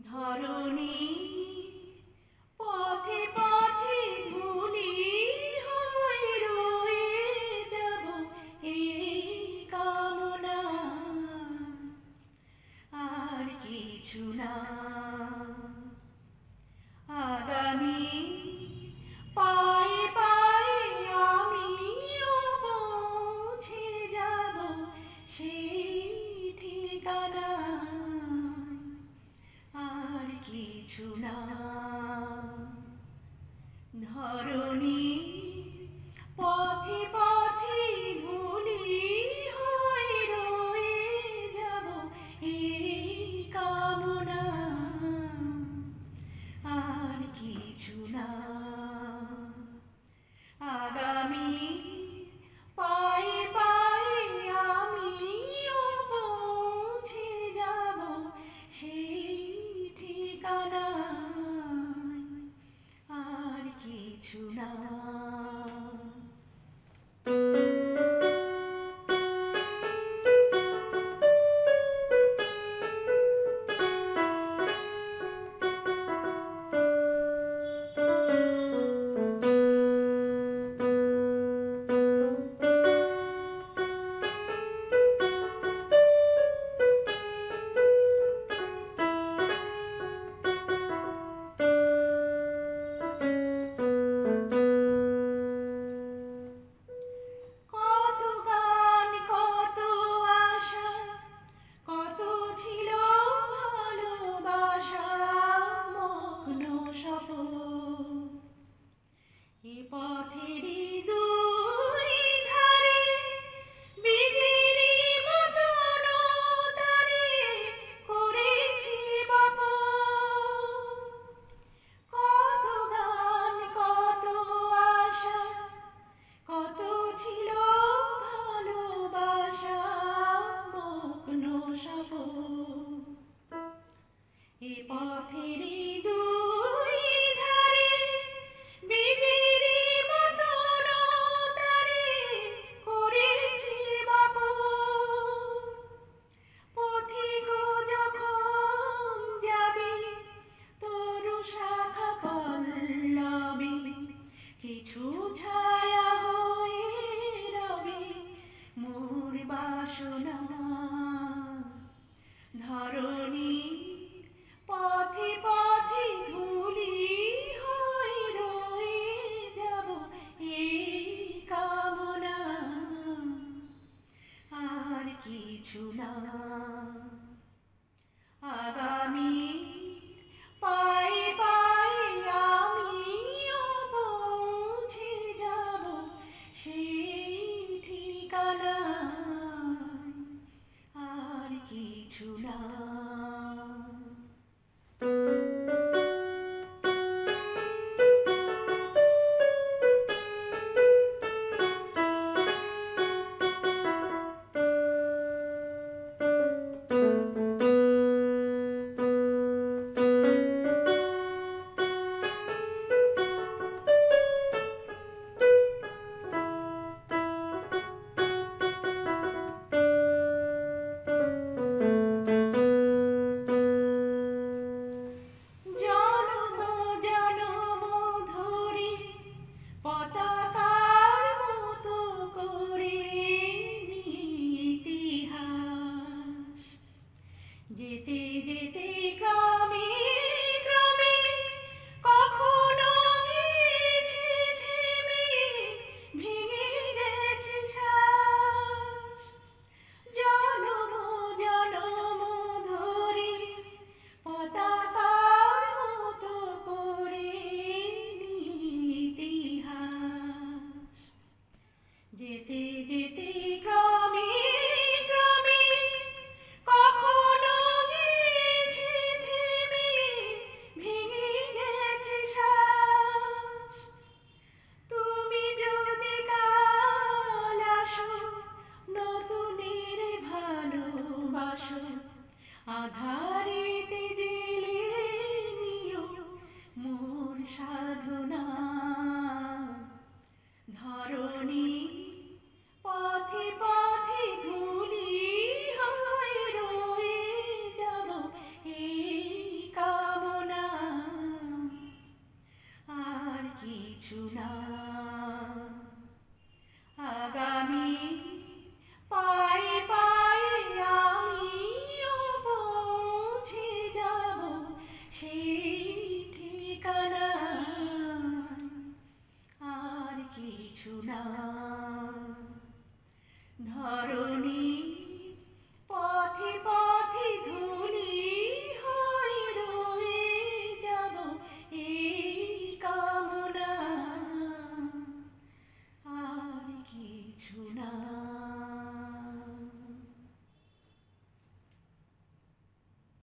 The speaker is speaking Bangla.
ধরণী পথে পথে ধুলি হয়ে রয়ে যাব এই কামনা, আর কিছু না। আগামী পায়ে পায়ে আমিও পৌঁছে যাব সেই ঠিকানা, আর কিছু না। ধরণী পথে পথে ধুলি হয়ে রয়ে যাব এই কামনা, আর কিছু না। আগামী পায়ে পায়ে আমিও পৌঁছে যাব সেই ঠিকানা, আর কিছু না। এ পথেরই দুই ধারে বীজেরই মতন তারে করেছি বপন। কত গান কত আশা, কত ছিল ভালোবাসা মগ্ন স্বপন। এ পথেরই দুই ধারে বীজেরই মতন তারে করেছি বপন। পথিক যখন যাবে তরু শাখা পল্লবে, কিছু ছায়া হয়ে রবে মোর বাসনা। ধরণী পথে পথে ধুলি হয়ে রয়ে যাব এই কামনা, আর কিছু না। আগামী পায়ে পায়ে আমিও পৌঁছে যাব সেই ঠিকানা, আর কিছু না। পতাকার মতো করে ইতিহাস যেতে যেতে গ্রামে গ্রামে কখনো গেছে থেমে, ভেঙে গেছে শ্বাস। জনম জনম ধরে পতাকার মতো করে যেতে যেতে গ্রামে গ্রামে কখনো গেছে থেমে, ভেঙে গেছে শ্বাস। তুমি যদি কাল আসো নতুনের ভালোবাসো, আধারেতে জেলে নিও মোর সাধনা। ধরণী